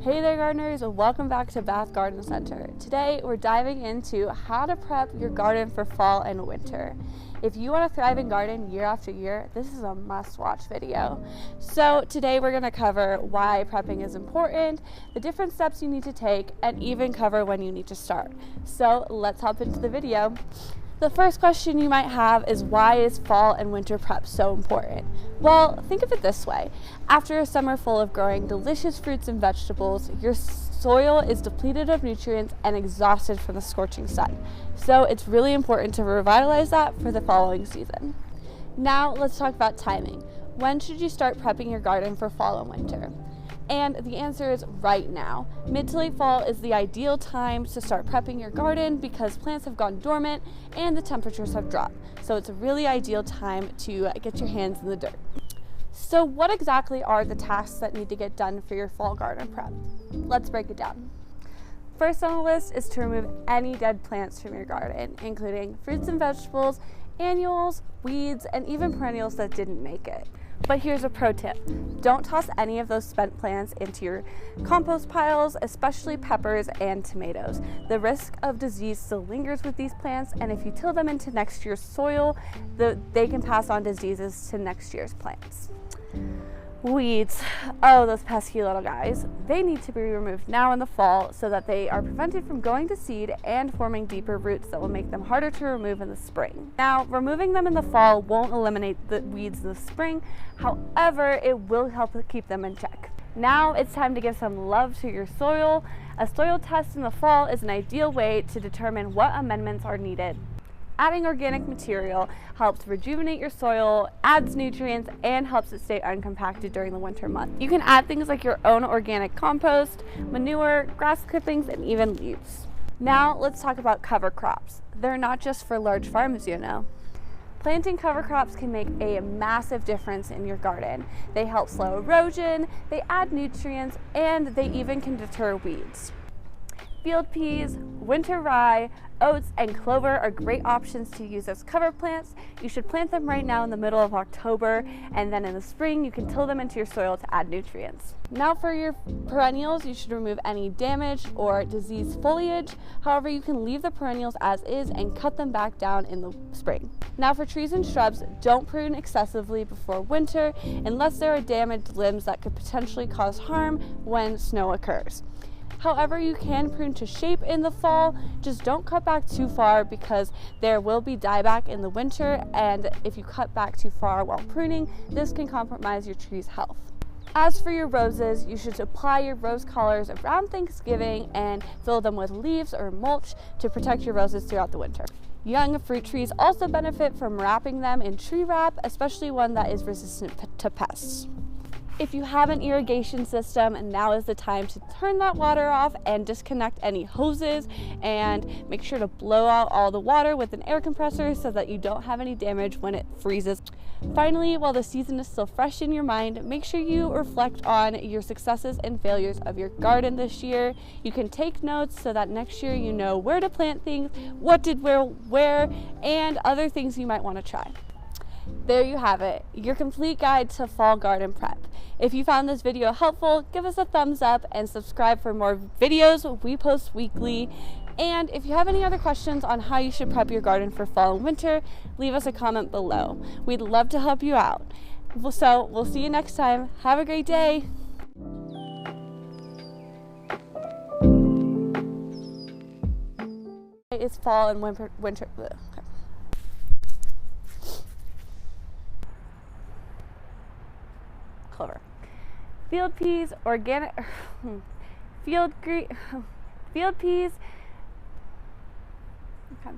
Hey there gardeners, welcome back to Bath Garden Center. Today we're diving into how to prep your garden for fall and winter. If you want to thrive in garden year after year, this is a must-watch video. So today we're going to cover why prepping is important, the different steps you need to take, and even cover when you need to start. So let's hop into the video. The first question you might have is, why is fall and winter prep so important? Well, think of it this way. After a summer full of growing delicious fruits and vegetables, your soil is depleted of nutrients and exhausted from the scorching sun. So it's really important to revitalize that for the following season. Now let's talk about timing. When should you start prepping your garden for fall and winter? And the answer is right now. Mid to late fall is the ideal time to start prepping your garden because plants have gone dormant and the temperatures have dropped. So it's a really ideal time to get your hands in the dirt. So what exactly are the tasks that need to get done for your fall garden prep? Let's break it down. First on the list is to remove any dead plants from your garden, including fruits and vegetables, annuals, weeds, and even perennials that didn't make it. But here's a pro tip. Don't toss any of those spent plants into your compost piles, especially peppers and tomatoes. The risk of disease still lingers with these plants, and if you till them into next year's soil, they can pass on diseases to next year's plants. Weeds, oh, those pesky little guys. They need to be removed now in the fall so that they are prevented from going to seed and forming deeper roots that will make them harder to remove in the spring. Now, removing them in the fall won't eliminate the weeds in the spring. However, it will help keep them in check. Now it's time to give some love to your soil. A soil test in the fall is an ideal way to determine what amendments are needed. Adding organic material helps rejuvenate your soil, adds nutrients, and helps it stay uncompacted during the winter months. You can add things like your own organic compost, manure, grass clippings, and even leaves. Now let's talk about cover crops. They're not just for large farms, you know. Planting cover crops can make a massive difference in your garden. They help slow erosion, they add nutrients, and they even can deter weeds. Field peas, winter rye, oats, and clover are great options to use as cover plants. You should plant them right now in the middle of October, and then in the spring you can till them into your soil to add nutrients. Now for your perennials, you should remove any damaged or diseased foliage. However, you can leave the perennials as is and cut them back down in the spring. Now for trees and shrubs, don't prune excessively before winter unless there are damaged limbs that could potentially cause harm when snow occurs. However, you can prune to shape in the fall, just don't cut back too far because there will be dieback in the winter, and if you cut back too far while pruning, this can compromise your tree's health. As for your roses, you should apply your rose collars around Thanksgiving and fill them with leaves or mulch to protect your roses throughout the winter. Young fruit trees also benefit from wrapping them in tree wrap, especially one that is resistant to pests. If you have an irrigation system, now is the time to turn that water off and disconnect any hoses, and make sure to blow out all the water with an air compressor so that you don't have any damage when it freezes. Finally, while the season is still fresh in your mind, make sure you reflect on your successes and failures of your garden this year. You can take notes so that next year you know where to plant things, what did where, and other things you might want to try. There you have it, your complete guide to fall garden prep. If you found this video helpful, give us a thumbs up and subscribe for more videos we post weekly. And if you have any other questions on how you should prep your garden for fall and winter, leave us a comment below. We'd love to help you out. So we'll see you next time. Have a great day. It's fall and winter. Okay. Clover. Field peas, organic, field peas. Okay.